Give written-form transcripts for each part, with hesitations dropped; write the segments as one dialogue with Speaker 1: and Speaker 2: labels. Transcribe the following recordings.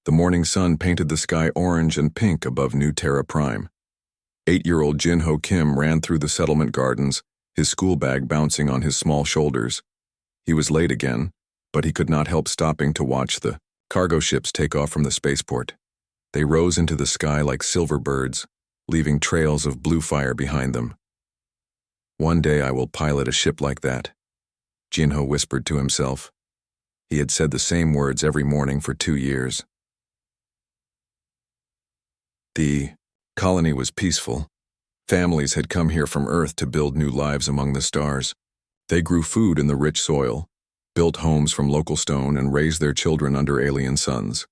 Speaker 1: The morning sun painted the sky orange and pink above New Terra Prime. 8-year-old Jin-Ho Kim ran through the settlement gardens, his school bag bouncing on his small shoulders. He was late again, but he could not help stopping to watch the cargo ships take off from the spaceport. They rose into the sky like silver birds, leaving trails of blue fire behind them. One day I will pilot a ship like that, Jin-Ho whispered to himself. He had said the same words every morning for 2 years. The colony was peaceful. Families had come here from Earth to build new lives among the stars. They grew food in the rich soil, built homes from local stone, and raised their children under alien suns.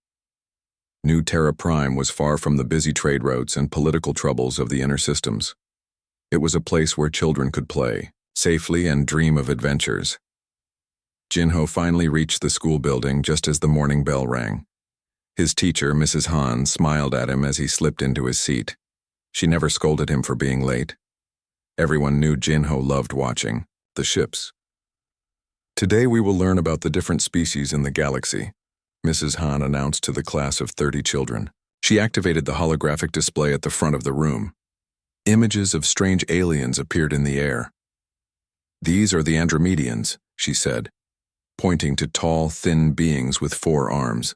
Speaker 1: New Terra Prime was far from the busy trade routes and political troubles of the inner systems. It was a place where children could play safely and dream of adventures. Jin-Ho finally reached the school building just as the morning bell rang. His teacher, Mrs. Han, smiled at him as he slipped into his seat. She never scolded him for being late. Everyone knew Jin-Ho loved watching the ships. Today we will learn about the different species in the galaxy, Mrs. Han announced to the class of 30 children. She activated the holographic display at the front of the room. Images of strange aliens appeared in the air. "These are the Andromedians," she said, pointing to tall, thin beings with 4 arms.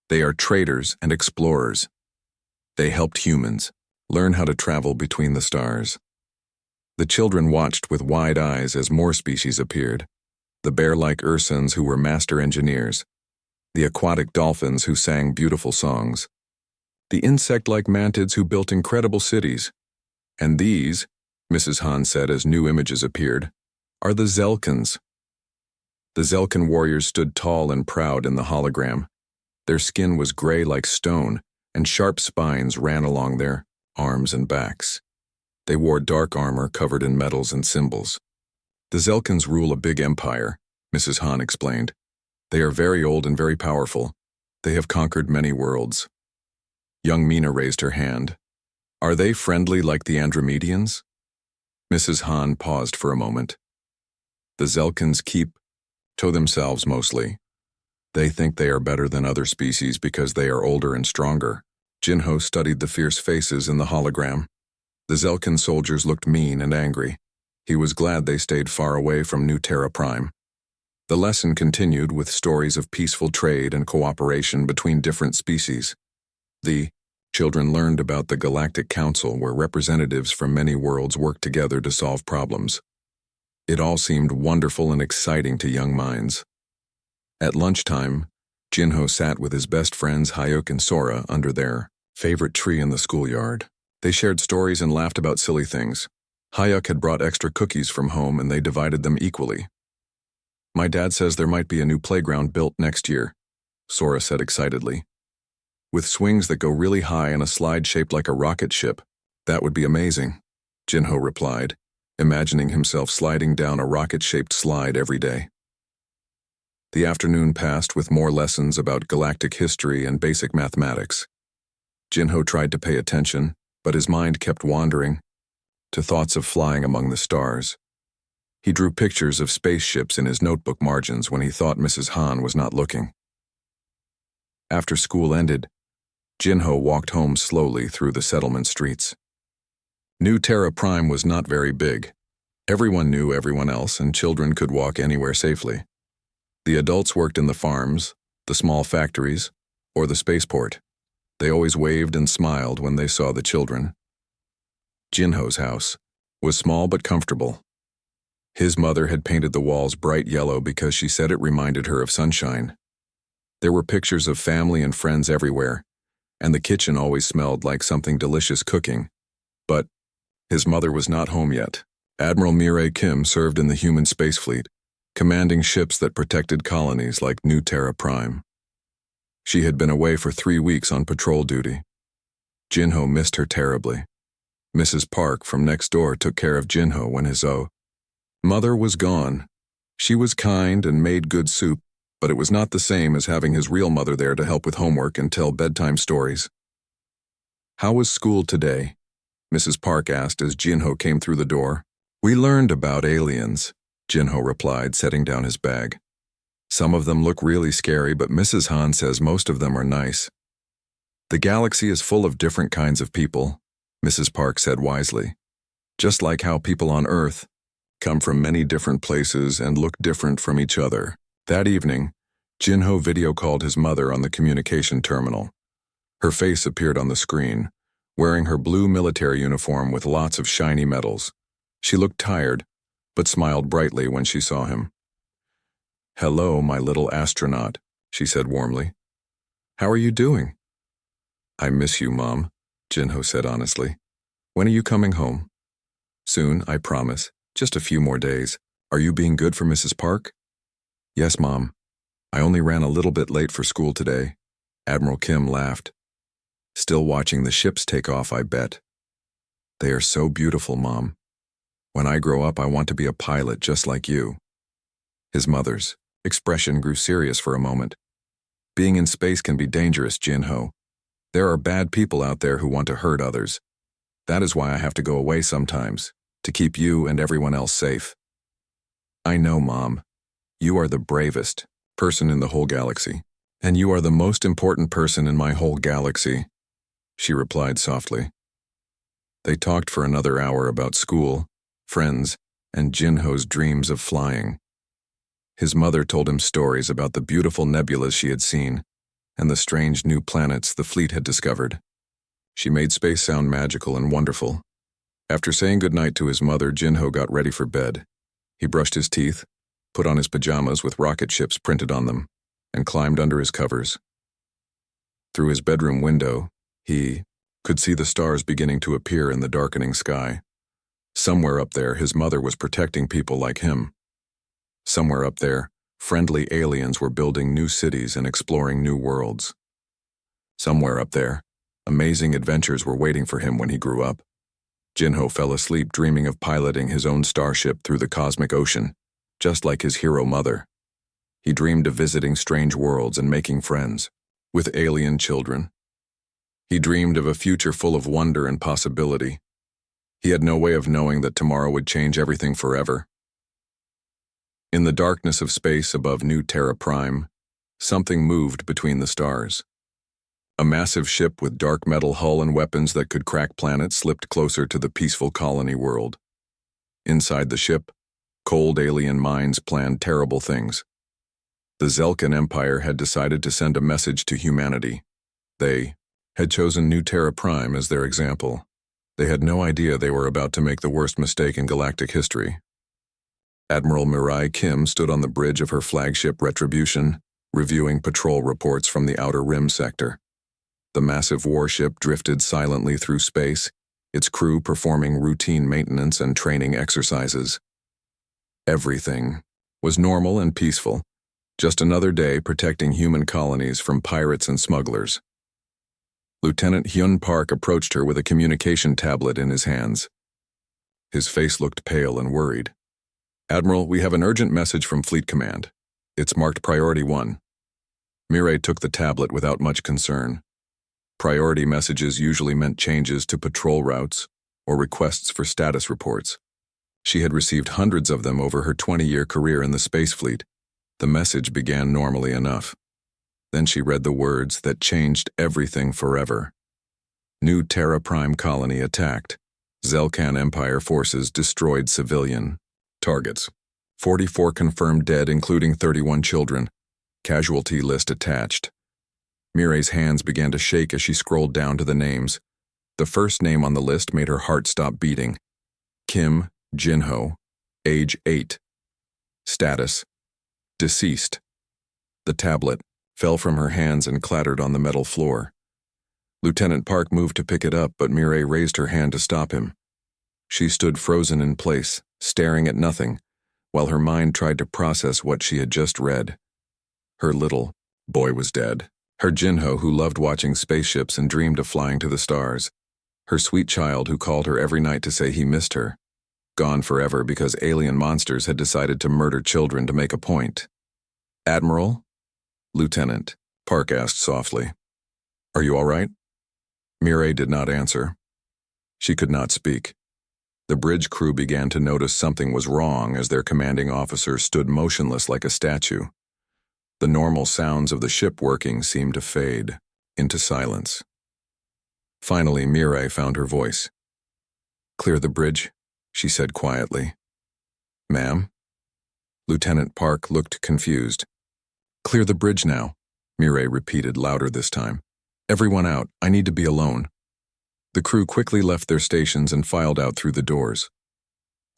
Speaker 1: "They are traders and explorers. They helped humans learn how to travel between the stars." The children watched with wide eyes as more species appeared. The bear-like ursins who were master engineers, the aquatic dolphins who sang beautiful songs, the insect-like mantids who built incredible cities. And these, Mrs. Han said as new images appeared, are the Zelkins. The Zelkin warriors stood tall and proud in the hologram. Their skin was gray like stone, and sharp spines ran along their arms and backs. They wore dark armor covered in medals and symbols. "The Zelkins rule a big empire," Mrs. Han explained. "They are very old and very powerful. They have conquered many worlds." Young Mina raised her hand. "Are they friendly like the Andromedians?" Mrs. Han paused for a moment. "The Zelkins keep to themselves mostly. They think they are better than other species because they are older and stronger." Jin-Ho studied the fierce faces in the hologram. The Zelkin soldiers looked mean and angry. He was glad they stayed far away from New Terra Prime. The lesson continued with stories of peaceful trade and cooperation between different species. The children learned about the Galactic Council, where representatives from many worlds worked together to solve problems. It all seemed wonderful and exciting to young minds. At lunchtime, Jin-Ho sat with his best friends Hyuk and Sora under their favorite tree in the schoolyard. They shared stories and laughed about silly things. Hyuk had brought extra cookies from home and they divided them equally. "My dad says there might be a new playground built next year," Sora said excitedly. "With swings that go really high and a slide shaped like a rocket ship. That would be amazing," Jin-Ho replied, imagining himself sliding down a rocket-shaped slide every day. The afternoon passed with more lessons about galactic history and basic mathematics. Jin-Ho tried to pay attention, but his mind kept wandering to thoughts of flying among the stars. He drew pictures of spaceships in his notebook margins when he thought Mrs. Han was not looking. After school ended, Jin-Ho walked home slowly through the settlement streets. New Terra Prime was not very big. Everyone knew everyone else, and children could walk anywhere safely. The adults worked in the farms, the small factories, or the spaceport. They always waved and smiled when they saw the children. Jin-Ho's house was small but comfortable. His mother had painted the walls bright yellow because she said it reminded her of sunshine. There were pictures of family and friends everywhere, and the kitchen always smelled like something delicious cooking. But his mother was not home yet. Admiral Mireille Kim served in the human space fleet, commanding ships that protected colonies like New Terra Prime. She had been away for 3 weeks on patrol duty. Jin-Ho missed her terribly. Mrs. Park from next door took care of Jin-Ho when his mother was gone. She was kind and made good soup, but it was not the same as having his real mother there to help with homework and tell bedtime stories. "How was school today?" Mrs. Park asked as Jin-Ho came through the door. "We learned about aliens," Jin-Ho replied, setting down his bag. Some of them look really scary, but Mrs. Han says most of them are nice. The galaxy is full of different kinds of people, Mrs. Park said wisely. Just like how people on Earth come from many different places and look different from each other. That evening, Jinho video called his mother on the communication terminal. Her face appeared on the screen, wearing her blue military uniform with lots of shiny medals. She looked tired, but smiled brightly when she saw him. "Hello, my little astronaut," she said warmly. "How are you doing?" "I miss you, Mom," Jinho said honestly. "When are you coming home?" "Soon, I promise. Just a few more days. Are you being good for Mrs. Park?" "Yes, Mom. I only ran a little bit late for school today." Admiral Kim laughed. "Still watching the ships take off, I bet." "They are so beautiful, Mom. When I grow up, I want to be a pilot just like you." His mother's expression grew serious for a moment. "Being in space can be dangerous, Jinho. There are bad people out there who want to hurt others. That is why I have to go away sometimes, to keep you and everyone else safe." "I know, Mom. You are the bravest person in the whole galaxy, and you are the most important person in my whole galaxy," she replied softly. They talked for another hour about school, friends, and Jinho's dreams of flying. His mother told him stories about the beautiful nebulas she had seen and the strange new planets the fleet had discovered. She made space sound magical and wonderful. After saying goodnight to his mother, Jinho got ready for bed. He brushed his teeth, put on his pajamas with rocket ships printed on them, and climbed under his covers. Through his bedroom window, he could see the stars beginning to appear in the darkening sky. Somewhere up there, his mother was protecting people like him. Somewhere up there, friendly aliens were building new cities and exploring new worlds. Somewhere up there, amazing adventures were waiting for him when he grew up. Jinho fell asleep dreaming of piloting his own starship through the cosmic ocean, just like his hero mother. He dreamed of visiting strange worlds and making friends with alien children. He dreamed of a future full of wonder and possibility. He had no way of knowing that tomorrow would change everything forever. In the darkness of space above New Terra Prime, something moved between the stars. A massive ship with dark metal hull and weapons that could crack planets slipped closer to the peaceful colony world. Inside the ship, cold alien minds planned terrible things. The Zelkan Empire had decided to send a message to humanity. They had chosen New Terra Prime as their example. They had no idea they were about to make the worst mistake in galactic history. Admiral Mirai Kim stood on the bridge of her flagship Retribution, reviewing patrol reports from the Outer Rim sector. The massive warship drifted silently through space, its crew performing routine maintenance and training exercises. Everything was normal and peaceful, just another day protecting human colonies from pirates and smugglers. Lieutenant Hyun Park approached her with a communication tablet in his hands. His face looked pale and worried. "Admiral, we have an urgent message from Fleet Command. It's marked Priority 1. Mirai took the tablet without much concern. Priority messages usually meant changes to patrol routes or requests for status reports. She had received hundreds of them over her 20-year career in the space fleet. The message began normally enough. Then she read the words that changed everything forever. New Terra Prime colony attacked. Zelkan Empire forces destroyed civilian targets. 44 confirmed dead, including 31 children. Casualty list attached. Mirai's hands began to shake as she scrolled down to the names. The first name on the list made her heart stop beating. Kim Jinho, age 8. Status: deceased. The tablet fell from her hands and clattered on the metal floor. Lieutenant Park moved to pick it up, but Mirai raised her hand to stop him. She stood frozen in place, staring at nothing, while her mind tried to process what she had just read. Her little boy was dead. Her Jinho, who loved watching spaceships and dreamed of flying to the stars. Her sweet child, who called her every night to say he missed her. Gone forever because alien monsters had decided to murder children to make a point. "Admiral?" "Lieutenant," Park asked softly. "Are you all right?" Mirai did not answer. She could not speak. The bridge crew began to notice something was wrong as their commanding officer stood motionless like a statue. The normal sounds of the ship working seemed to fade into silence. Finally, Mireille found her voice. "Clear the bridge," she said quietly. "Ma'am?" Lieutenant Park looked confused. "Clear the bridge now," Mireille repeated louder this time. "Everyone out, I need to be alone." The crew quickly left their stations and filed out through the doors.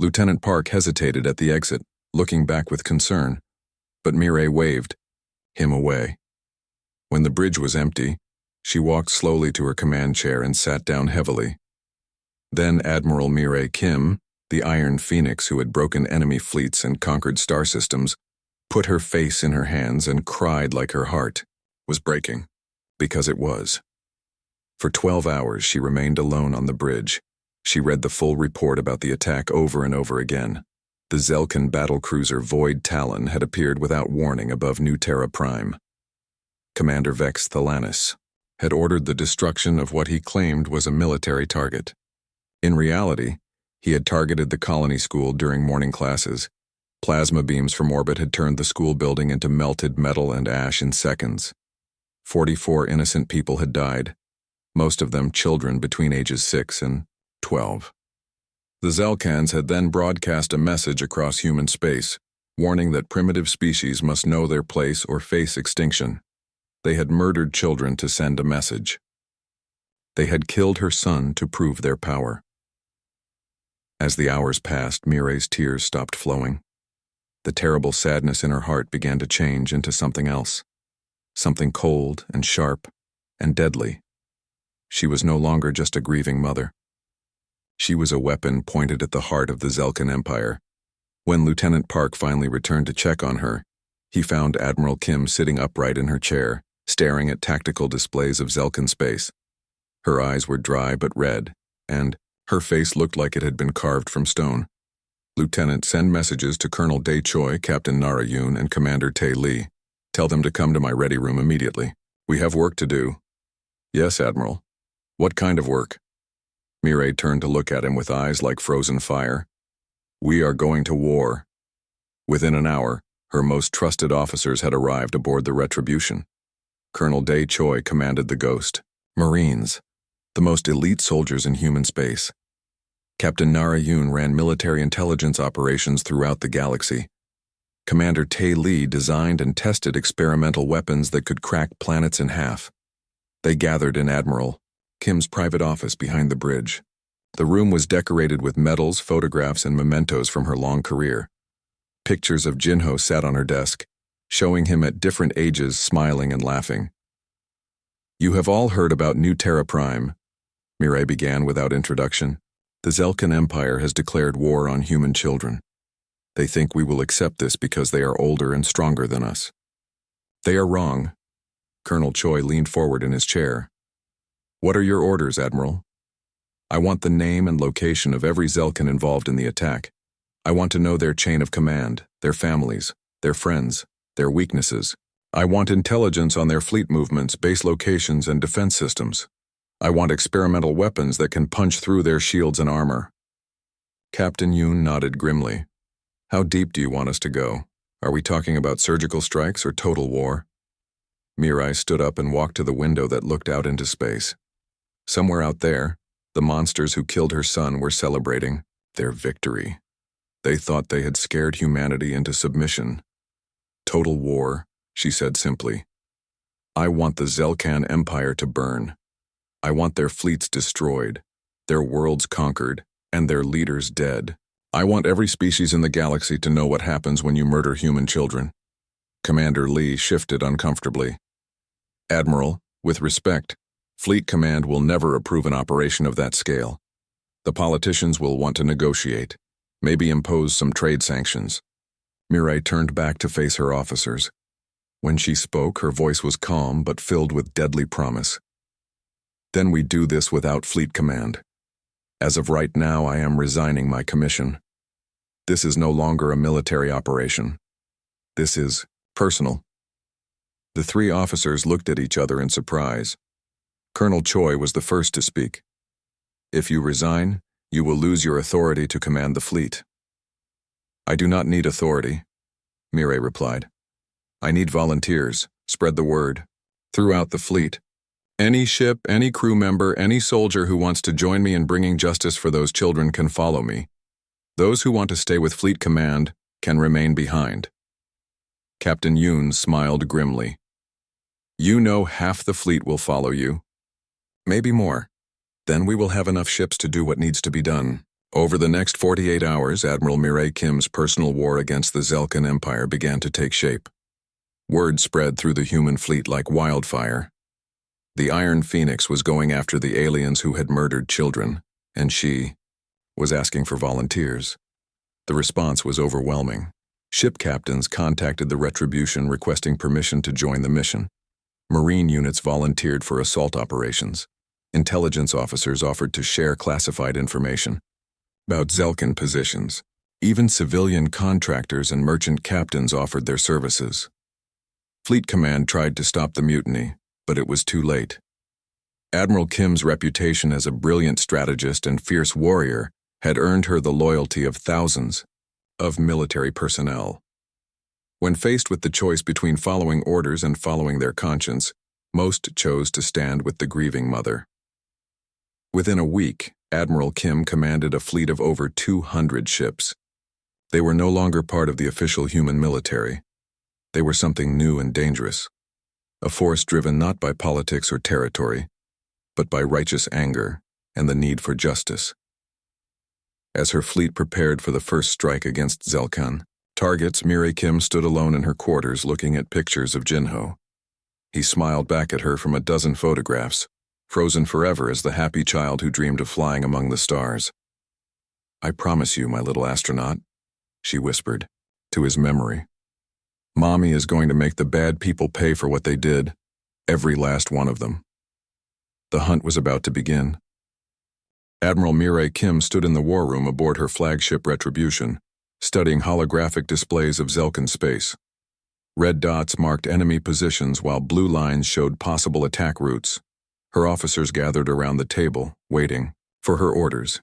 Speaker 1: Lieutenant Park hesitated at the exit, looking back with concern, but Mireille waved him away. When the bridge was empty, she walked slowly to her command chair and sat down heavily. Then Admiral Mireille Kim, the Iron Phoenix who had broken enemy fleets and conquered star systems, put her face in her hands and cried like her heart was breaking, because it was. For 12 hours she remained alone on the bridge. She read the full report about the attack over and over again. The Zelkan battlecruiser Void Talon had appeared without warning above New Terra Prime. Commander Vex Thalanis had ordered the destruction of what he claimed was a military target. In reality, he had targeted the colony school during morning classes. Plasma beams from orbit had turned the school building into melted metal and ash in seconds. 44 innocent people had died, most of them children between ages 6 and 12. The Zelkans had then broadcast a message across human space, warning that primitive species must know their place or face extinction. They had murdered children to send a message. They had killed her son to prove their power. As the hours passed, Mireille's tears stopped flowing. The terrible sadness in her heart began to change into something else, something cold and sharp and deadly. She was no longer just a grieving mother. She was a weapon pointed at the heart of the Zelkan Empire. When Lieutenant Park finally returned to check on her, he found Admiral Kim sitting upright in her chair, staring at tactical displays of Zelkan space. Her eyes were dry but red, and her face looked like it had been carved from stone. "Lieutenant, send messages to Colonel Dae Choi, Captain Nara Yoon, and Commander Tae Lee. Tell them to come to my ready room immediately. We have work to do." "Yes, Admiral. What kind of work?" Mireille turned to look at him with eyes like frozen fire. "We are going to war." Within an hour, her most trusted officers had arrived aboard the Retribution. Colonel Dae Choi commanded the Ghost, Marines, the most elite soldiers in human space. Captain Nara Yoon ran military intelligence operations throughout the galaxy. Commander Tae Lee designed and tested experimental weapons that could crack planets in half. They gathered in Admiral Kim's private office behind the bridge. The room was decorated with medals, photographs, and mementos from her long career. Pictures of Jinho sat on her desk, showing him at different ages smiling and laughing. "You have all heard about New Terra Prime," Mireille began without introduction. "The Zelkan Empire has declared war on human children. They think we will accept this because they are older and stronger than us. They are wrong." Colonel Choi leaned forward in his chair. "What are your orders, Admiral?" "I want the name and location of every Zelkan involved in the attack. I want to know their chain of command, their families, their friends, their weaknesses. I want intelligence on their fleet movements, base locations, and defense systems. I want experimental weapons that can punch through their shields and armor." Captain Yoon nodded grimly. "How deep do you want us to go? Are we talking about surgical strikes or total war?" Mireille stood up and walked to the window that looked out into space. Somewhere out there, the monsters who killed her son were celebrating their victory. They thought they had scared humanity into submission. "Total war," she said simply. "I want the Zelkan Empire to burn. I want their fleets destroyed, their worlds conquered, and their leaders dead. I want every species in the galaxy to know what happens when you murder human children." Commander Lee shifted uncomfortably. "Admiral, with respect, Fleet Command will never approve an operation of that scale. The politicians will want to negotiate, maybe impose some trade sanctions." Mireille turned back to face her officers. When she spoke, her voice was calm but filled with deadly promise. "Then we do this without Fleet Command. As of right now, I am resigning my commission. This is no longer a military operation. This is personal." The three officers looked at each other in surprise. Colonel Choi was the first to speak. "If you resign, you will lose your authority to command the fleet." "I do not need authority," Mireille replied. I need volunteers. Spread the word. Throughout the fleet. Any ship, any crew member, any soldier who wants to join me in bringing justice for those children can follow me. Those who want to stay with Fleet Command can remain behind. Captain Yoon smiled grimly. You know half the fleet will follow you. Maybe more. Then we will have enough ships to do what needs to be done. Over the next 48 hours, Admiral Mireille Kim's personal war against the Zelkan Empire began to take shape. Word spread through the human fleet like wildfire. The Iron Phoenix was going after the aliens who had murdered children, and she was asking for volunteers. The response was overwhelming. Ship captains contacted the Retribution requesting permission to join the mission. Marine units volunteered for assault operations. Intelligence officers offered to share classified information about Zelkan positions. Even civilian contractors and merchant captains offered their services. Fleet Command tried to stop the mutiny, but it was too late. Admiral Kim's reputation as a brilliant strategist and fierce warrior had earned her the loyalty of thousands of military personnel. When faced with the choice between following orders and following their conscience, most chose to stand with the grieving mother. Within a week, Admiral Kim commanded a fleet of over 200 ships. They were no longer part of the official human military. They were something new and dangerous. A force driven not by politics or territory, but by righteous anger and the need for justice. As her fleet prepared for the first strike against Zelkan targets, Mireille Kim stood alone in her quarters looking at pictures of Jinho. He smiled back at her from a dozen photographs, frozen forever as the happy child who dreamed of flying among the stars. I promise you, my little astronaut, she whispered, to his memory. Mommy is going to make the bad people pay for what they did, every last one of them. The hunt was about to begin. Admiral Mireille Kim stood in the war room aboard her flagship Retribution, studying holographic displays of Zelkan space. Red dots marked enemy positions while blue lines showed possible attack routes. Her officers gathered around the table, waiting for her orders.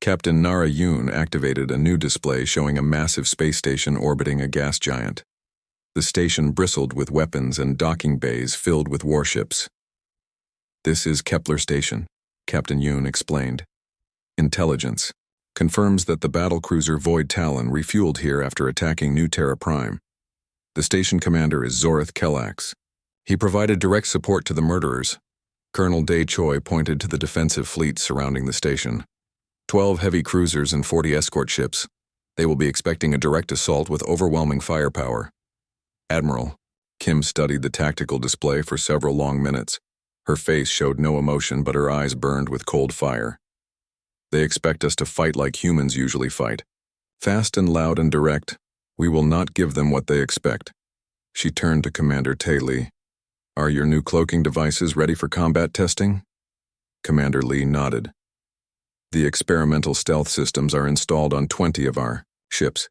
Speaker 1: Captain Nara Yoon activated a new display showing a massive space station orbiting a gas giant. The station bristled with weapons and docking bays filled with warships. This is Kepler Station, Captain Yoon explained. Intelligence confirms that the battlecruiser Void Talon refueled here after attacking New Terra Prime. The station commander is Zorith Kelax. He provided direct support to the murderers. Colonel Dae Choi pointed to the defensive fleet surrounding the station. 12 heavy cruisers and 40 escort ships. They will be expecting a direct assault with overwhelming firepower. Admiral, Kim studied the tactical display for several long minutes. Her face showed no emotion, but her eyes burned with cold fire. They expect us to fight like humans usually fight. Fast and loud and direct. We will not give them what they expect. She turned to Commander Tae Lee. Are your new cloaking devices ready for combat testing? Commander Lee nodded. The experimental stealth systems are installed on 20 of our ships.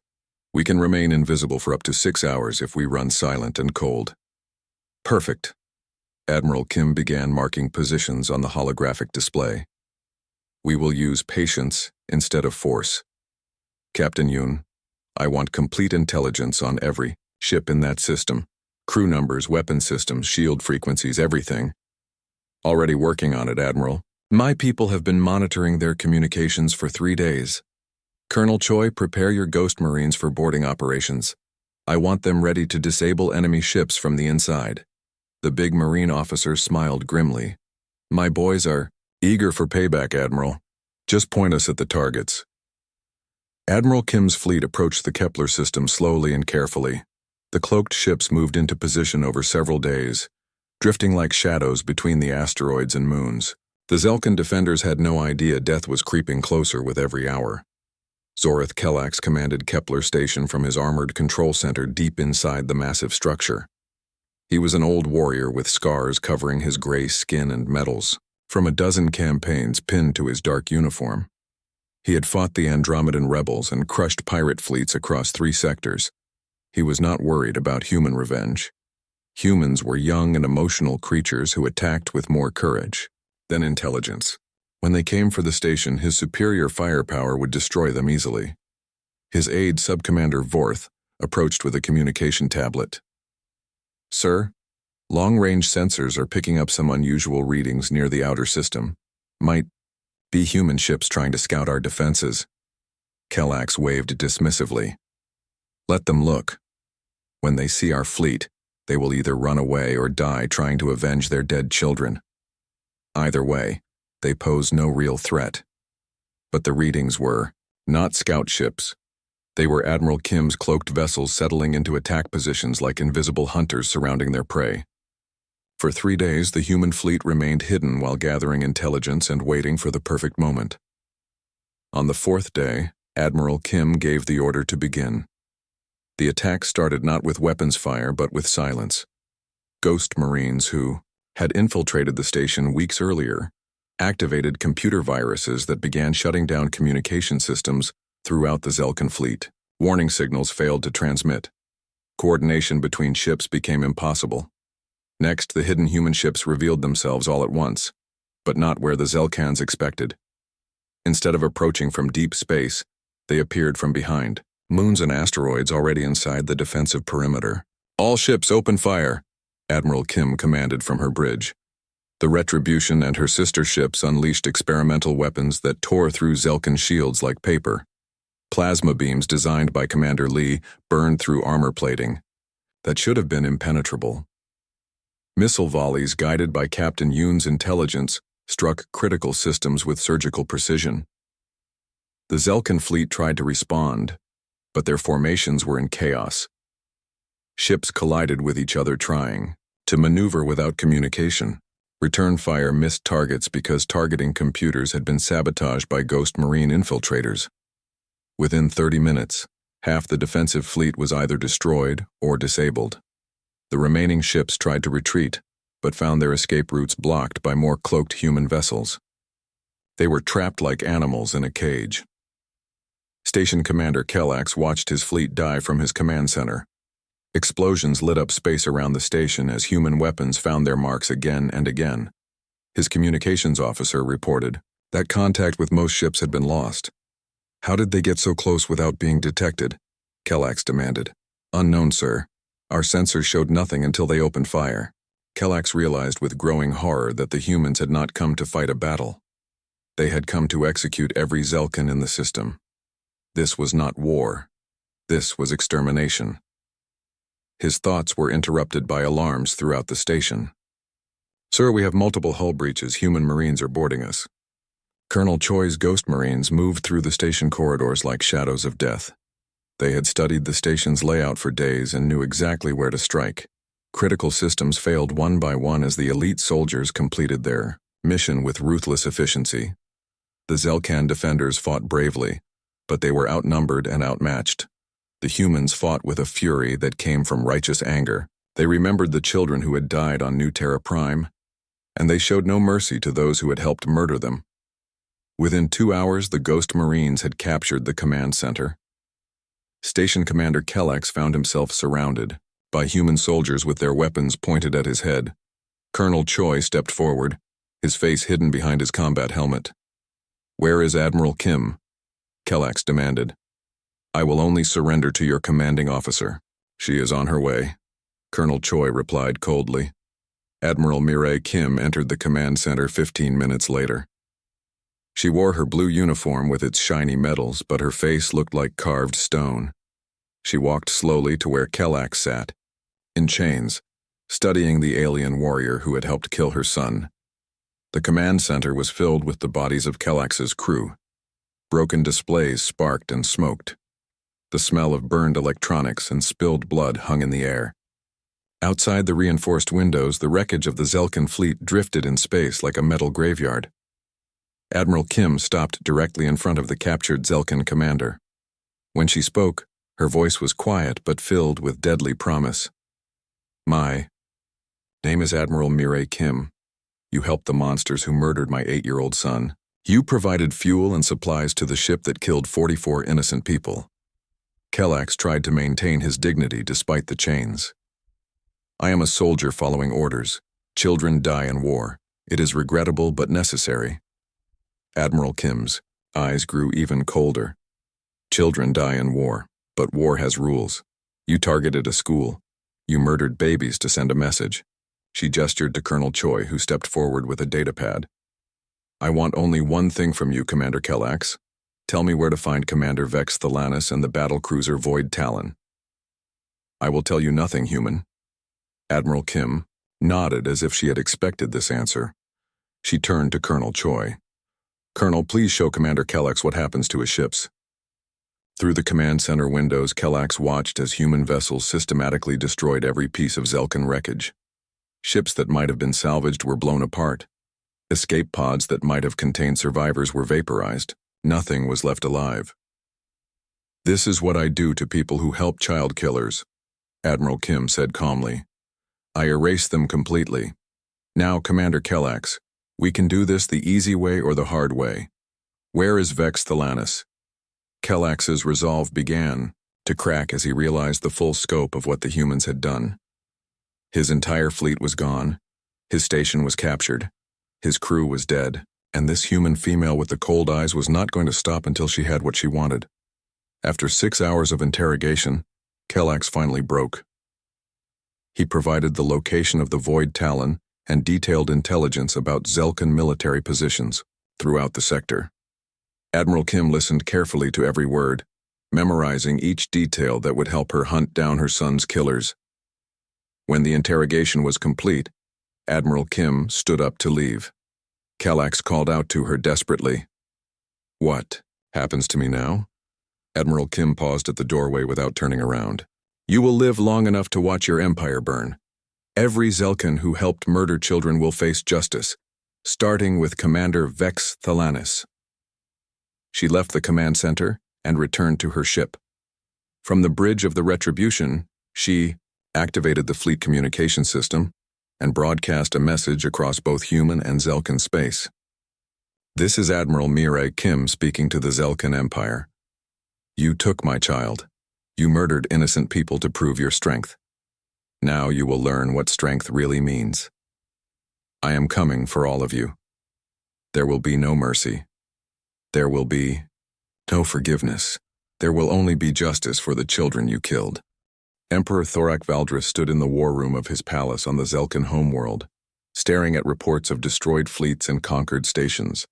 Speaker 1: We can remain invisible for up to 6 hours if we run silent and cold. Perfect. Admiral Kim began marking positions on the holographic display. We will use patience instead of force. Captain Yoon, I want complete intelligence on every ship in that system. Crew numbers, weapon systems, shield frequencies, everything. Already working on it, Admiral. My people have been monitoring their communications for 3 days. Colonel Choi, prepare your Ghost Marines for boarding operations. I want them ready to disable enemy ships from the inside. The big Marine officer smiled grimly. My boys are eager for payback, Admiral. Just point us at the targets. Admiral Kim's fleet approached the Kepler system slowly and carefully. The cloaked ships moved into position over several days, drifting like shadows between the asteroids and moons. The Zelkan defenders had no idea death was creeping closer with every hour. Zorith Kelax commanded Kepler Station from his armored control center deep inside the massive structure. He was an old warrior with scars covering his gray skin and medals from a dozen campaigns pinned to his dark uniform. He had fought the Andromedan rebels and crushed pirate fleets across 3 sectors. He was not worried about human revenge. Humans were young and emotional creatures who attacked with more courage than intelligence. When they came for the station, his superior firepower would destroy them easily. His aide, Subcommander Vorth, approached with a communication tablet. Sir, long-range sensors are picking up some unusual readings near the outer system. Might be human ships trying to scout our defenses. Kellax waved dismissively. Let them look. When they see our fleet, they will either run away or die trying to avenge their dead children. Either way, they pose no real threat. But the readings were not scout ships. They were Admiral Kim's cloaked vessels settling into attack positions like invisible hunters surrounding their prey. For 3 days, the human fleet remained hidden while gathering intelligence and waiting for the perfect moment. On the 4th day, Admiral Kim gave the order to begin. The attack started not with weapons fire but with silence. Ghost Marines who had infiltrated the station weeks earlier activated computer viruses that began shutting down communication systems throughout the Zelkan fleet. Warning signals failed to transmit. Coordination between ships became impossible. Next, the hidden human ships revealed themselves all at once, but not where the Zelkans expected. Instead of approaching from deep space, they appeared from behind, moons and asteroids already inside the defensive perimeter. All ships open fire, Admiral Kim commanded from her bridge. The Retribution and her sister ships unleashed experimental weapons that tore through Zelkan shields like paper. Plasma beams designed by Commander Lee burned through armor plating that should have been impenetrable. Missile volleys guided by Captain Yoon's intelligence struck critical systems with surgical precision. The Zelkan fleet tried to respond, but their formations were in chaos. Ships collided with each other trying to maneuver without communication. Return fire missed targets because targeting computers had been sabotaged by Ghost Marine infiltrators. Within 30 minutes, half the defensive fleet was either destroyed or disabled. The remaining ships tried to retreat, but found their escape routes blocked by more cloaked human vessels. They were trapped like animals in a cage. Station Commander Kellax watched his fleet die from his command center. Explosions lit up space around the station as human weapons found their marks again and again. His communications officer reported that contact with most ships had been lost. How did they get so close without being detected? Kellax demanded. Unknown, sir. Our sensors showed nothing until they opened fire. Kellax realized with growing horror that the humans had not come to fight a battle. They had come to execute every Zelkan in the system. This was not war. This was extermination. His thoughts were interrupted by alarms throughout the station. Sir, we have multiple hull breaches. Human Marines are boarding us. Colonel Choi's Ghost Marines moved through the station corridors like shadows of death. They had studied the station's layout for days and knew exactly where to strike. Critical systems failed one by one as the elite soldiers completed their mission with ruthless efficiency. The Zelkan defenders fought bravely, but they were outnumbered and outmatched. The humans fought with a fury that came from righteous anger. They remembered the children who had died on New Terra Prime, and they showed no mercy to those who had helped murder them. Within 2 hours, the Ghost Marines had captured the command center. Station Commander Kellax found himself surrounded by human soldiers with their weapons pointed at his head. Colonel Choi stepped forward, his face hidden behind his combat helmet. Where is Admiral Kim? Kellax demanded. I will only surrender to your commanding officer. She is on her way, Colonel Choi replied coldly. Admiral Mireille Kim entered the command center 15 minutes later. She wore her blue uniform with its shiny medals, but her face looked like carved stone. She walked slowly to where Kellax sat, in chains, studying the alien warrior who had helped kill her son. The command center was filled with the bodies of Kellax's crew. Broken displays sparked and smoked. The smell of burned electronics and spilled blood hung in the air. Outside the reinforced windows, the wreckage of the Zelkan fleet drifted in space like a metal graveyard. Admiral Kim stopped directly in front of the captured Zelkan commander. When she spoke, her voice was quiet but filled with deadly promise. My name is Admiral Mireille Kim. You helped the monsters who murdered my 8-year-old son. You provided fuel and supplies to the ship that killed 44 innocent people. Kellax tried to maintain his dignity despite the chains. I am a soldier following orders. Children die in war. It is regrettable but necessary. Admiral Kim's eyes grew even colder. Children die in war, but war has rules. You targeted a school. You murdered babies to send a message. She gestured to Colonel Choi, who stepped forward with a datapad. I want only one thing from you, Commander Kellax. Tell me where to find Commander Vex Thalanis and the battlecruiser Void Talon. I will tell you nothing, human. Admiral Kim nodded as if she had expected this answer. She turned to Colonel Choi. Colonel, please show Commander Kellax what happens to his ships. Through the command center windows, Kellax watched as human vessels systematically destroyed every piece of Zelkan wreckage. Ships that might have been salvaged were blown apart. Escape pods that might have contained survivors were vaporized. Nothing was left alive. This is what I do to people who help child killers, Admiral Kim said calmly. I erase them completely. Now, Commander Kellax, we can do this the easy way or the hard way. Where is Vex Thalanis? Kellax's resolve began to crack as he realized the full scope of what the humans had done. His entire fleet was gone. His station was captured. His crew was dead. And this human female with the cold eyes was not going to stop until she had what she wanted. After 6 hours of interrogation, Kellax finally broke. He provided the location of the Void Talon and detailed intelligence about Zelkan military positions throughout the sector. Admiral Kim listened carefully to every word, memorizing each detail that would help her hunt down her son's killers. When the interrogation was complete, Admiral Kim stood up to leave. Kellax called out to her desperately. What happens to me now? Admiral Kim paused at the doorway without turning around. You will live long enough to watch your empire burn. Every Zelkan who helped murder children will face justice, starting with Commander Vex Thalanis. She left the command center and returned to her ship. From the bridge of the Retribution, she activated the fleet communication system and broadcast a message across both human and Zelkan space. This is Admiral Mireille Kim speaking to the Zelkan Empire. You took my child. You murdered innocent people to prove your strength. Now you will learn what strength really means. I am coming for all of you. There will be no mercy. There will be no forgiveness. There will only be justice for the children you killed. Emperor Thorak Valdris stood in the war room of his palace on the Zelkan homeworld, staring at reports of destroyed fleets and conquered stations.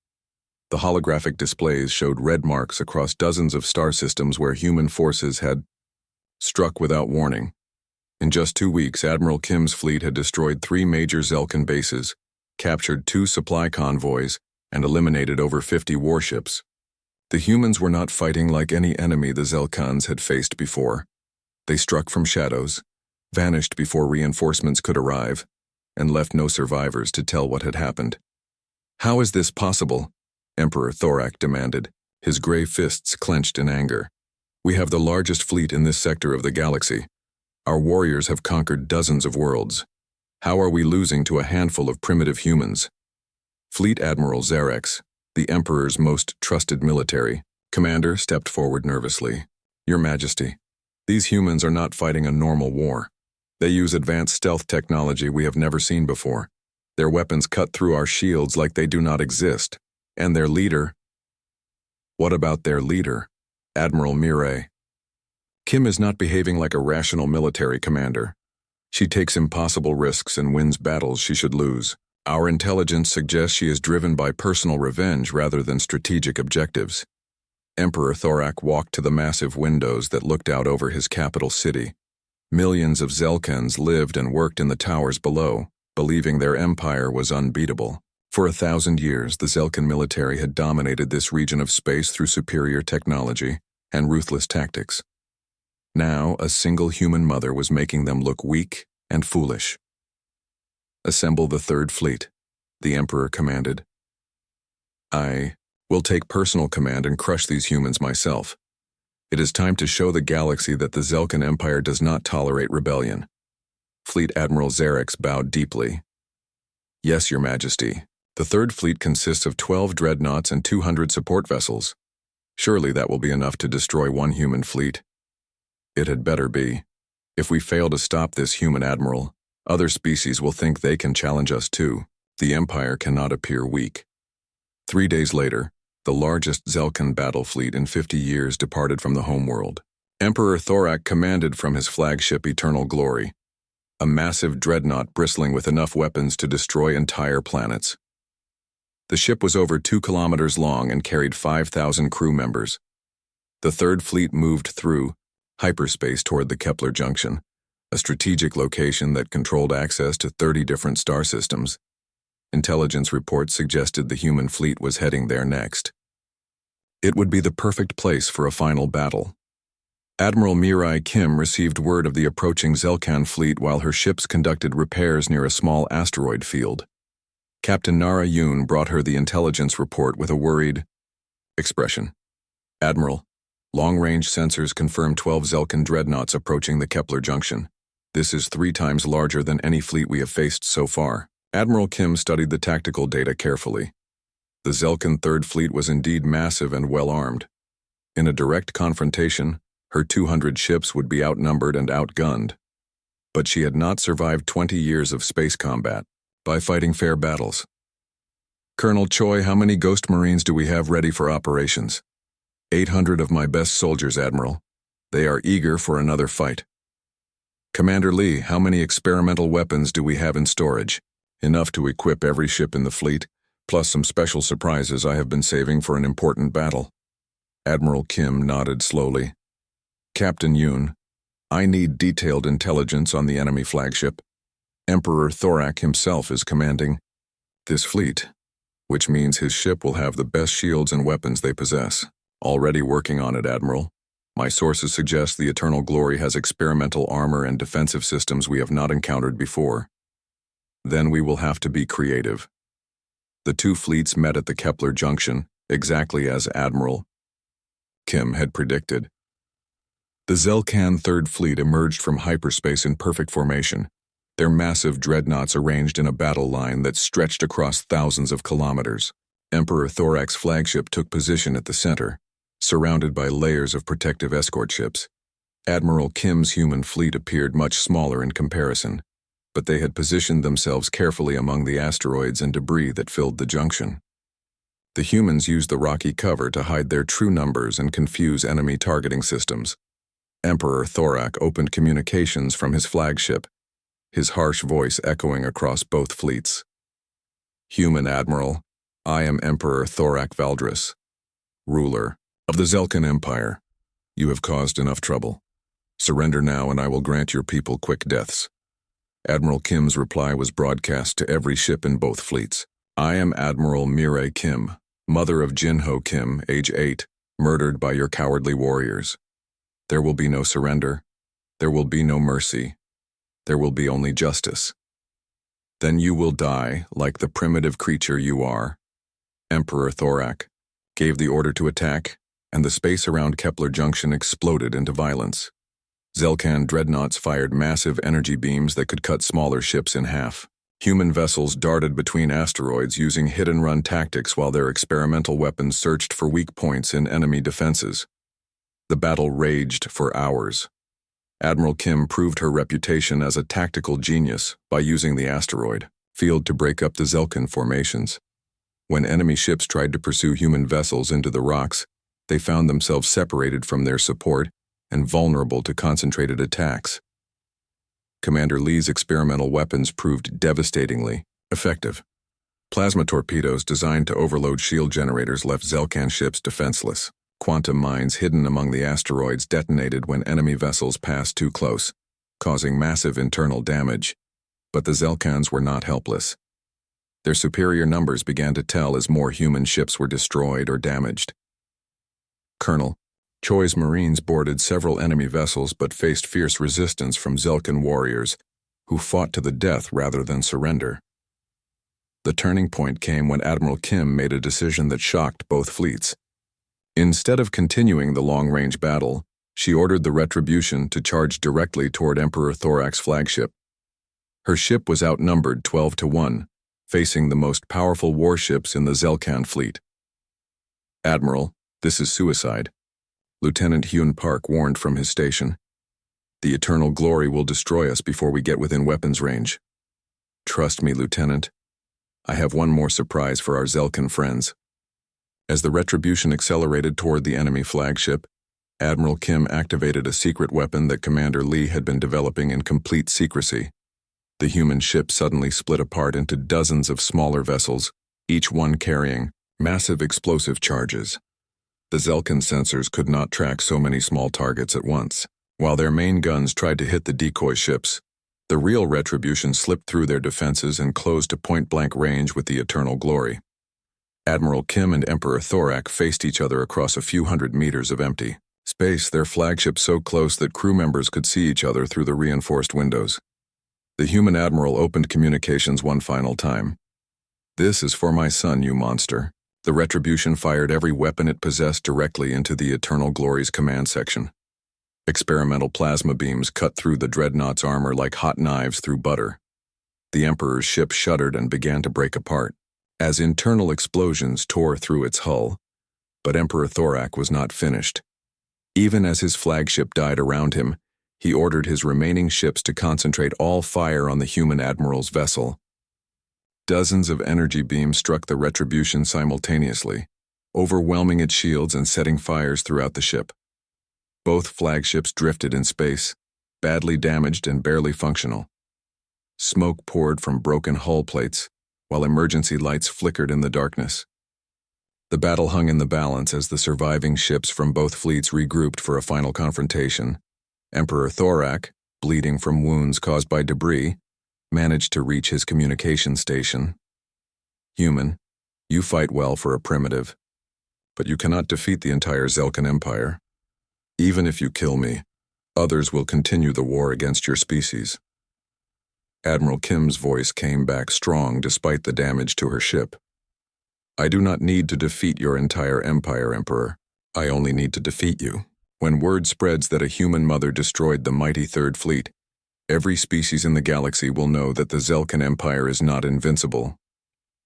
Speaker 1: The holographic displays showed red marks across dozens of star systems where human forces had struck without warning. In just 2 weeks, Admiral Kim's fleet had destroyed 3 major Zelkan bases, captured 2 supply convoys, and eliminated over 50 warships. The humans were not fighting like any enemy the Zelkans had faced before. They struck from shadows, vanished before reinforcements could arrive, and left no survivors to tell what had happened. How is this possible? Emperor Thorak demanded, his gray fists clenched in anger. We have the largest fleet in this sector of the galaxy. Our warriors have conquered dozens of worlds. How are we losing to a handful of primitive humans? Fleet Admiral Zarex, the Emperor's most trusted military commander, stepped forward nervously. Your Majesty, these humans are not fighting a normal war. They use advanced stealth technology we have never seen before. Their weapons cut through our shields like they do not exist. And their leader? What about their leader, Admiral Mireille? Kim is not behaving like a rational military commander. She takes impossible risks and wins battles she should lose. Our intelligence suggests she is driven by personal revenge rather than strategic objectives. Emperor Thorak walked to the massive windows that looked out over his capital city. Millions of Zelkans lived and worked in the towers below, believing their empire was unbeatable. For 1,000 years, the Zelkan military had dominated this region of space through superior technology and ruthless tactics. Now, a single human mother was making them look weak and foolish. Assemble the Third Fleet, the Emperor commanded. I will take personal command and crush these humans myself. It is time to show the galaxy that the Zelkan Empire does not tolerate rebellion. Fleet Admiral Zarex bowed deeply. Yes, Your Majesty. The Third Fleet consists of 12 dreadnoughts and 200 support vessels. Surely that will be enough to destroy one human fleet. It had better be. If we fail to stop this human admiral, other species will think they can challenge us too. The Empire cannot appear weak. 3 days later, the largest Zelkan battle fleet in 50 years departed from the homeworld. Emperor Thorak commanded from his flagship Eternal Glory, a massive dreadnought bristling with enough weapons to destroy entire planets. The ship was over 2 kilometers long and carried 5,000 crew members. The Third Fleet moved through hyperspace toward the Kepler Junction, a strategic location that controlled access to 30 different star systems. Intelligence reports suggested the human fleet was heading there next. It would be the perfect place for a final battle. Admiral Mirai Kim received word of the approaching Zelkan fleet while her ships conducted repairs near a small asteroid field. Captain Nara Yoon brought her the intelligence report with a worried expression. Admiral, long-range sensors confirm 12 Zelkan dreadnoughts approaching the Kepler Junction. This is 3 times larger than any fleet we have faced so far. Admiral Kim studied the tactical data carefully. The Zelkan Third Fleet was indeed massive and well-armed. In a direct confrontation, her 200 ships would be outnumbered and outgunned. But she had not survived 20 years of space combat by fighting fair battles. Colonel Choi, how many Ghost Marines do we have ready for operations? 800 of my best soldiers, Admiral. They are eager for another fight. Commander Lee, how many experimental weapons do we have in storage? Enough to equip every ship in the fleet, plus some special surprises I have been saving for an important battle. Admiral Kim nodded slowly. Captain Yoon, I need detailed intelligence on the enemy flagship. Emperor Thorak himself is commanding this fleet, which means his ship will have the best shields and weapons they possess. Already working on it, Admiral. My sources suggest the Eternal Glory has experimental armor and defensive systems we have not encountered before. Then we will have to be creative. The 2 fleets met at the Kepler Junction, exactly as Admiral Kim had predicted. The Zelkan Third Fleet emerged from hyperspace in perfect formation, their massive dreadnoughts arranged in a battle line that stretched across thousands of kilometers. Emperor Thorak's flagship took position at the center, surrounded by layers of protective escort ships. Admiral Kim's human fleet appeared much smaller in comparison, but they had positioned themselves carefully among the asteroids and debris that filled the junction. The humans used the rocky cover to hide their true numbers and confuse enemy targeting systems. Emperor Thorak opened communications from his flagship, his harsh voice echoing across both fleets. Human Admiral, I am Emperor Thorak Valdris, ruler of the Zelkan Empire. You have caused enough trouble. Surrender now and I will grant your people quick deaths. Admiral Kim's reply was broadcast to every ship in both fleets. I am Admiral Mirai Kim, mother of Jinho Kim, age 8, murdered by your cowardly warriors. There will be no surrender. There will be no mercy. There will be only justice. Then you will die like the primitive creature you are. Emperor Thorak gave the order to attack, and the space around Kepler Junction exploded into violence. Zelkan dreadnoughts fired massive energy beams that could cut smaller ships in half. Human vessels darted between asteroids using hit-and-run tactics while their experimental weapons searched for weak points in enemy defenses. The battle raged for hours. Admiral Kim proved her reputation as a tactical genius by using the asteroid field to break up the Zelkan formations. When enemy ships tried to pursue human vessels into the rocks, they found themselves separated from their support and vulnerable to concentrated attacks. Commander Lee's experimental weapons proved devastatingly effective. Plasma torpedoes designed to overload shield generators left Zelkan ships defenseless. Quantum mines hidden among the asteroids detonated when enemy vessels passed too close, causing massive internal damage. But the Zelkans were not helpless. Their superior numbers began to tell as more human ships were destroyed or damaged. Colonel Choi's Marines boarded several enemy vessels but faced fierce resistance from Zelkan warriors, who fought to the death rather than surrender. The turning point came when Admiral Kim made a decision that shocked both fleets. Instead of continuing the long-range battle, she ordered the Retribution to charge directly toward Emperor Thorak's flagship. Her ship was outnumbered 12-1, facing the most powerful warships in the Zelkan fleet. Admiral, this is suicide. Lieutenant Hyun Park warned from his station. The Eternal Glory will destroy us before we get within weapons range. Trust me, Lieutenant. I have one more surprise for our Zelkan friends. As the Retribution accelerated toward the enemy flagship, Admiral Kim activated a secret weapon that Commander Lee had been developing in complete secrecy. The human ship suddenly split apart into dozens of smaller vessels, each one carrying massive explosive charges. The Zelkan sensors could not track so many small targets at once. While their main guns tried to hit the decoy ships, the real Retribution slipped through their defenses and closed to point-blank range with the Eternal Glory. Admiral Kim and Emperor Thorak faced each other across a few hundred meters of empty space, their flagship so close that crew members could see each other through the reinforced windows. The human admiral opened communications one final time. "This is for my son, you monster." The Retribution fired every weapon it possessed directly into the Eternal Glory's command section. Experimental plasma beams cut through the dreadnought's armor like hot knives through butter. The Emperor's ship shuddered and began to break apart, as internal explosions tore through its hull. But Emperor Thorak was not finished. Even as his flagship died around him, he ordered his remaining ships to concentrate all fire on the human admiral's vessel. Dozens of energy beams struck the Retribution simultaneously, overwhelming its shields and setting fires throughout the ship. Both flagships drifted in space, badly damaged and barely functional. Smoke poured from broken hull plates, while emergency lights flickered in the darkness. The battle hung in the balance as the surviving ships from both fleets regrouped for a final confrontation. Emperor Thorak, bleeding from wounds caused by debris, managed to reach his communication station. "Human, you fight well for a primitive, but you cannot defeat the entire Zelkan Empire. Even if you kill me, others will continue the war against your species." Admiral Kim's voice came back strong despite the damage to her ship. "I do not need to defeat your entire empire, Emperor. I only need to defeat you." When word spreads that a human mother destroyed the mighty Third Fleet, every species in the galaxy will know that the Zelkan Empire is not invincible.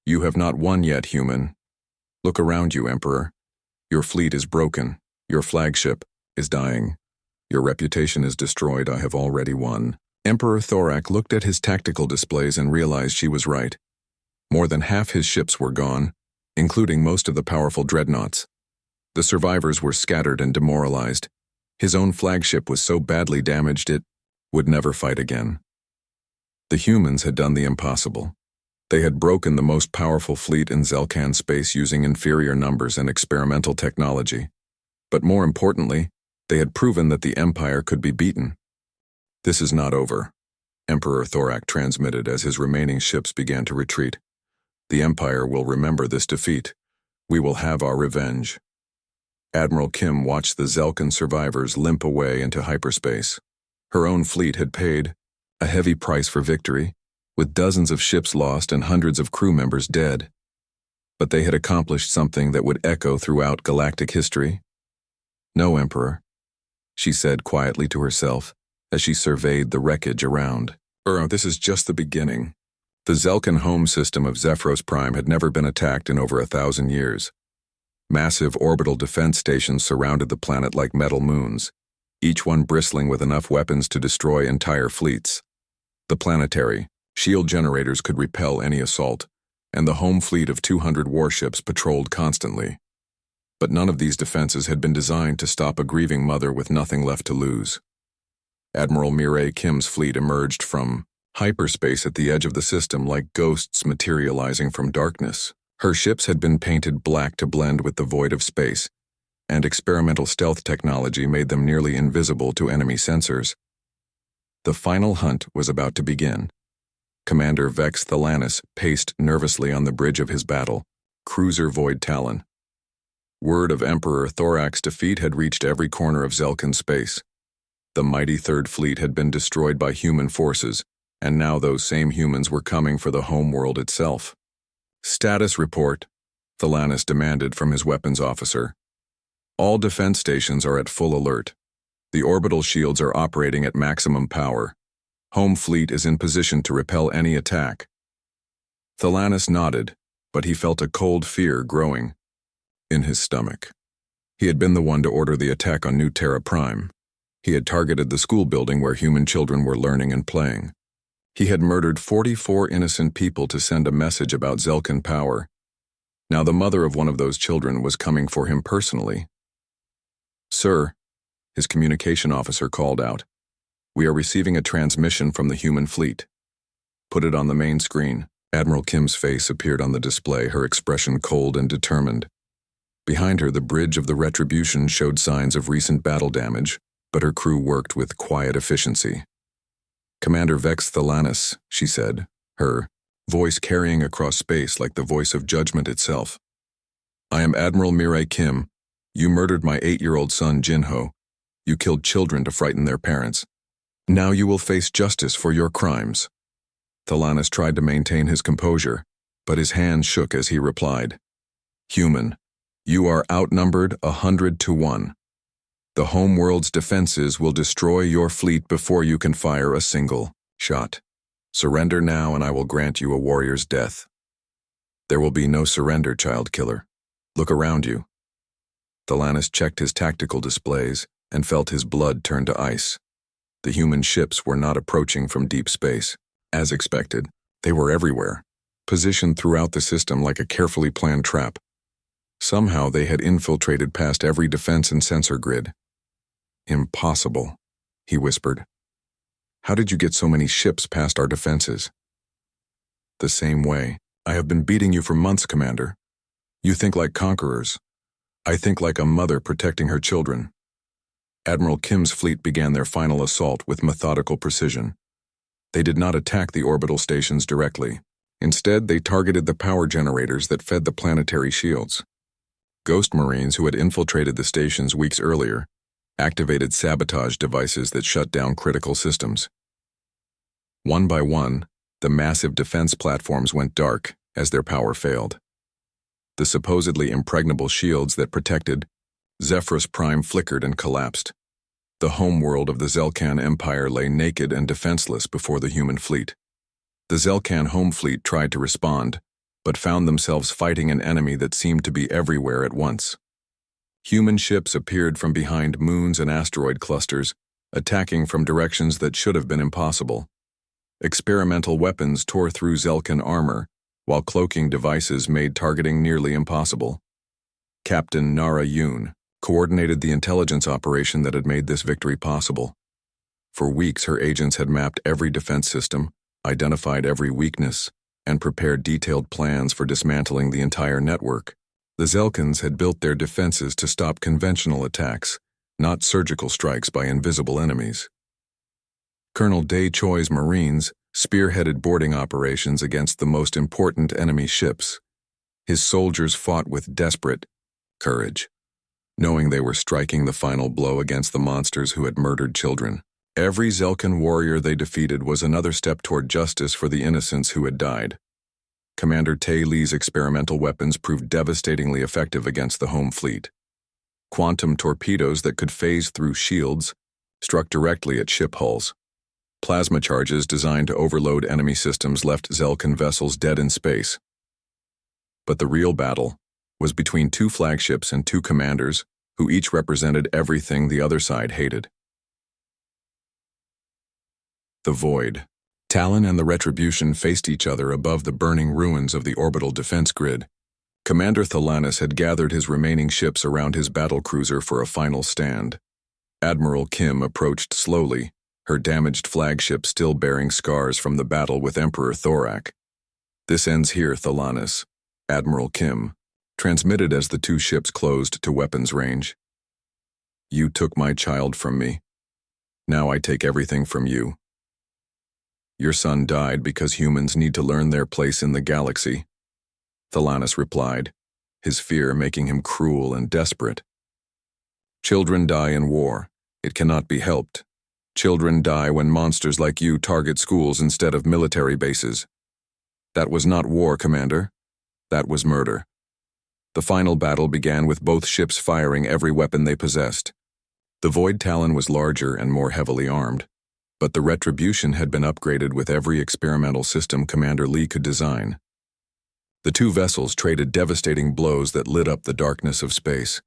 Speaker 1: You have not won yet, human. Look around you, Emperor. Your fleet is broken. Your flagship is dying. Your reputation is destroyed. I have already won. Emperor Thorak looked at his tactical displays and realized she was right. More than half his ships were gone, including most of the powerful dreadnoughts. The survivors were scattered and demoralized. His own flagship was so badly damaged it would never fight again. The humans had done the impossible. They had broken the most powerful fleet in Zelkan space using inferior numbers and experimental technology. But more importantly, they had proven that the Empire could be beaten. "This is not over," Emperor Thorak transmitted as his remaining ships began to retreat. "The Empire will remember this defeat. We will have our revenge." Admiral Kim watched the Zelkan survivors limp away into hyperspace. Her own fleet had paid a heavy price for victory, with dozens of ships lost and hundreds of crew members dead. But they had accomplished something that would echo throughout galactic history. "No, Emperor," she said quietly to herself as she surveyed the wreckage around. This is just the beginning." The Zelkan home system of Zephyros Prime had never been attacked in over 1,000 years. Massive orbital defense stations surrounded the planet like metal moons, each one bristling with enough weapons to destroy entire fleets. The planetary shield generators could repel any assault, and the home fleet of 200 warships patrolled constantly. But none of these defenses had been designed to stop a grieving mother with nothing left to lose. Admiral Mireille Kim's fleet emerged from hyperspace at the edge of the system like ghosts materializing from darkness. Her ships had been painted black to blend with the void of space, and experimental stealth technology made them nearly invisible to enemy sensors. The final hunt was about to begin. Commander Vex Thalanis paced nervously on the bridge of his battle, cruiser Void Talon. Word of Emperor Thorak's defeat had reached every corner of Zelkan space. The mighty Third Fleet had been destroyed by human forces, and now those same humans were coming for the home world itself. "Status report," Thalanis demanded from his weapons officer. "All defense stations are at full alert. The orbital shields are operating at maximum power. Home fleet is in position to repel any attack." Thalanis nodded, but he felt a cold fear growing in his stomach. He had been the one to order the attack on New Terra Prime. He had targeted the school building where human children were learning and playing. He had murdered 44 innocent people to send a message about Zelkan power. Now the mother of one of those children was coming for him personally. "Sir," his communication officer called out, "we are receiving a transmission from the human fleet. Put it on the main screen. Admiral Kim's face appeared on the display, her expression cold and determined. Behind her, the bridge of the Retribution showed signs of recent battle damage, but her crew worked with quiet efficiency. "Commander Vex Thalanis," she said, her voice carrying across space like the voice of judgment itself. "I am Admiral Mirai Kim. You murdered my 8-year-old son Jinho. You killed children to frighten their parents. Now you will face justice for your crimes." Thalanis tried to maintain his composure, but his hands shook as he replied, "Human, you are outnumbered 100-1. The homeworld's defenses will destroy your fleet before you can fire a single shot. Surrender now and I will grant you a warrior's death." "There will be no surrender, child killer. Look around you." Thalanis checked his tactical displays and felt his blood turn to ice. The human ships were not approaching from deep space. As expected, they were everywhere, positioned throughout the system like a carefully planned trap. Somehow they had infiltrated past every defense and sensor grid. "Impossible," he whispered. "How did you get so many ships past our defenses?" "The same way. I have been beating you for months, Commander. You think like conquerors. I think like a mother protecting her children." Admiral Kim's fleet began their final assault with methodical precision. They did not attack the orbital stations directly. Instead, they targeted the power generators that fed the planetary shields. Ghost Marines who had infiltrated the stations weeks earlier activated sabotage devices that shut down critical systems. One by one, the massive defense platforms went dark as their power failed. The supposedly impregnable shields that protected Zephyrus Prime flickered and collapsed. The homeworld of the Zelkan Empire lay naked and defenseless before the human fleet. The Zelkan home fleet tried to respond, but found themselves fighting an enemy that seemed to be everywhere at once. Human ships appeared from behind moons and asteroid clusters, attacking from directions that should have been impossible. Experimental weapons tore through Zelkan armor, while cloaking devices made targeting nearly impossible. Captain Nara Yoon coordinated the intelligence operation that had made this victory possible. For weeks, her agents had mapped every defense system, identified every weakness, and prepared detailed plans for dismantling the entire network. The Zelkans had built their defenses to stop conventional attacks, not surgical strikes by invisible enemies. Colonel Day Choi's Marines spearheaded boarding operations against the most important enemy ships. His soldiers fought with desperate courage, knowing they were striking the final blow against the monsters who had murdered children. Every Zelkan warrior they defeated was another step toward justice for the innocents who had died. Commander Tae Lee's experimental weapons proved devastatingly effective against the home fleet. Quantum torpedoes that could phase through shields struck directly at ship hulls. Plasma charges designed to overload enemy systems left Zelkan vessels dead in space. But the real battle was between two flagships and two commanders who each represented everything the other side hated. The Void. Talon and the Retribution faced each other above the burning ruins of the orbital defense grid. Commander Thalanis had gathered his remaining ships around his battlecruiser for a final stand. Admiral Kim approached slowly, her damaged flagship still bearing scars from the battle with Emperor Thorak. "This ends here, Thalanis," Admiral Kim transmitted as the two ships closed to weapons range. "You took my child from me. Now I take everything from you. Your son died because humans need to learn their place in the galaxy," Thalanis replied, his fear making him cruel and desperate. "Children die in war. It cannot be helped. Children die when monsters like you target schools instead of military bases. That was not war, Commander. That was murder." The final battle began with both ships firing every weapon they possessed. The Void Talon was larger and more heavily armed, but the Retribution had been upgraded with every experimental system Commander Lee could design. The two vessels traded devastating blows that lit up the darkness of space.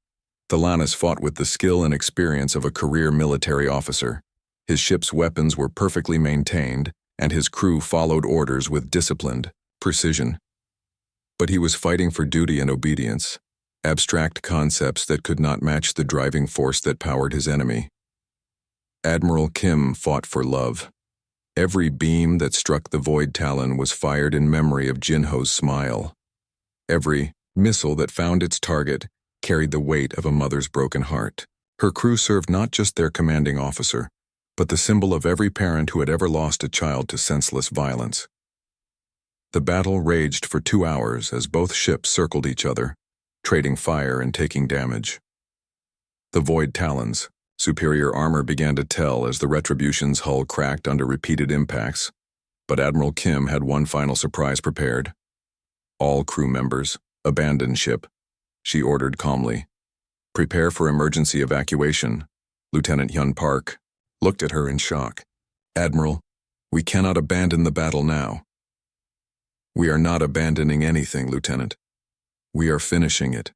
Speaker 1: Thalanis fought with the skill and experience of a career military officer. His ship's weapons were perfectly maintained, and his crew followed orders with disciplined precision. But he was fighting for duty and obedience, abstract concepts that could not match the driving force that powered his enemy. Admiral Kim fought for love. Every beam that struck the Void Talon was fired in memory of Jinho's smile. Every missile that found its target carried the weight of a mother's broken heart. Her crew served not just their commanding officer, but the symbol of every parent who had ever lost a child to senseless violence. The battle raged for 2 hours as both ships circled each other, trading fire and taking damage. The Void Talons' superior armor began to tell as the Retribution's hull cracked under repeated impacts, but Admiral Kim had one final surprise prepared. All crew members, abandon ship, she ordered calmly. Prepare for emergency evacuation. Lieutenant Hyun Park looked at her in shock. Admiral, we cannot abandon the battle now. We are not abandoning anything, Lieutenant. We are finishing it.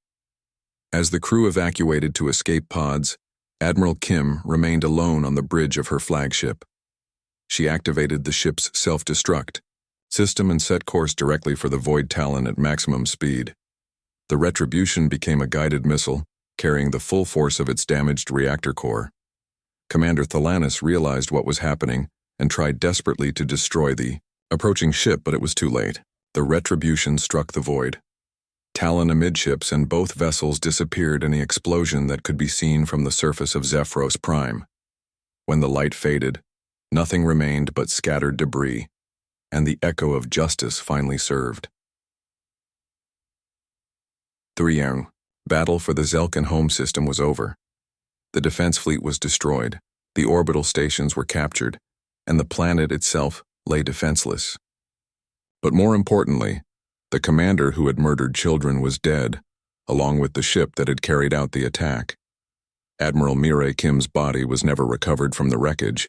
Speaker 1: As the crew evacuated to escape pods, Admiral Kim remained alone on the bridge of her flagship. She activated the ship's self-destruct system and set course directly for the Void Talon at maximum speed. The Retribution became a guided missile, carrying the full force of its damaged reactor core. Commander Thalanis realized what was happening and tried desperately to destroy the approaching ship, but it was too late. The Retribution struck the void. Talon amidships and both vessels disappeared in the explosion that could be seen from the surface of Zephyros Prime. When the light faded, nothing remained but scattered debris, and the echo of justice finally served. 3. Battle for the Zelkan home system was over. The defense fleet was destroyed, the orbital stations were captured, and the planet itself lay defenseless. But more importantly, the commander who had murdered children was dead, along with the ship that had carried out the attack. Admiral Mirai Kim's body was never recovered from the wreckage,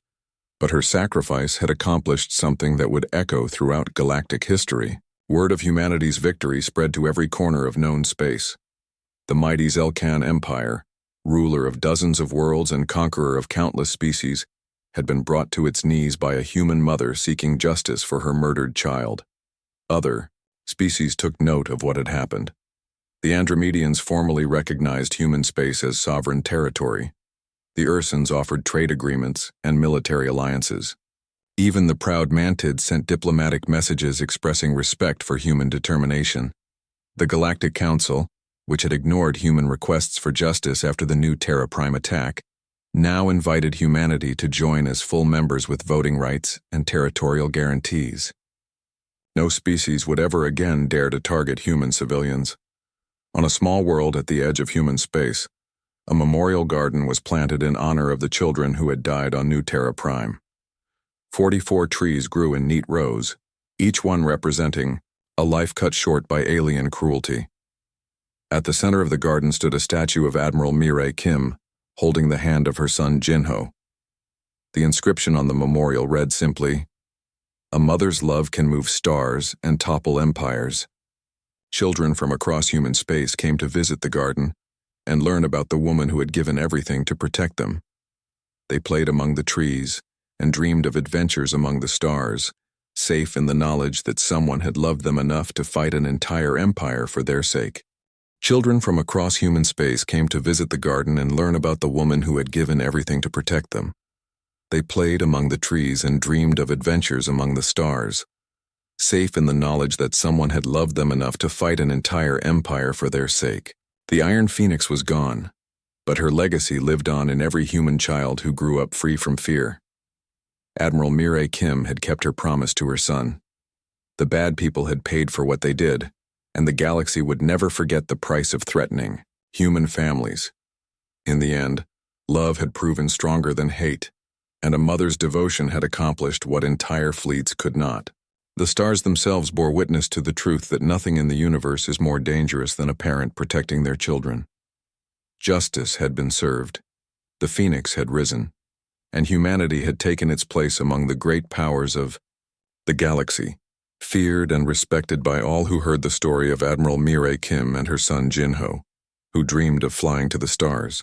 Speaker 1: but her sacrifice had accomplished something that would echo throughout galactic history. Word of humanity's victory spread to every corner of known space. The mighty Zelkan Empire, ruler of dozens of worlds and conqueror of countless species, had been brought to its knees by a human mother seeking justice for her murdered child. Other species took note of what had happened. The Andromedians formally recognized human space as sovereign territory. The Ursans offered trade agreements and military alliances. Even the proud Mantids sent diplomatic messages expressing respect for human determination. The Galactic Council, which had ignored human requests for justice after the new Terra Prime attack, now invited humanity to join as full members with voting rights and territorial guarantees. No species would ever again dare to target human civilians. On a small world at the edge of human space, a memorial garden was planted in honor of the children who had died on New Terra Prime. 44 trees grew in neat rows, each one representing a life cut short by alien cruelty. At the center of the garden stood a statue of Admiral Mirai Kim, holding the hand of her son Jinho. The inscription on the memorial read simply, "A mother's love can move stars and topple empires." Children from across human space came to visit the garden and learn about the woman who had given everything to protect them. They played among the trees and dreamed of adventures among the stars, safe in the knowledge that someone had loved them enough to fight an entire empire for their sake. Children from across human space came to visit the garden and learn about the woman who had given everything to protect them. They played among the trees and dreamed of adventures among the stars, safe in the knowledge that someone had loved them enough to fight an entire empire for their sake. The Iron Phoenix was gone, but her legacy lived on in every human child who grew up free from fear. Admiral Mirai Kim had kept her promise to her son. The bad people had paid for what they did, and the galaxy would never forget the price of threatening human families. In the end, love had proven stronger than hate, and a mother's devotion had accomplished what entire fleets could not. The stars themselves bore witness to the truth that nothing in the universe is more dangerous than a parent protecting their children. Justice had been served, the Phoenix had risen, and humanity had taken its place among the great powers of the galaxy, feared and respected by all who heard the story of Admiral Mirai Kim and her son Jinho, who dreamed of flying to the stars.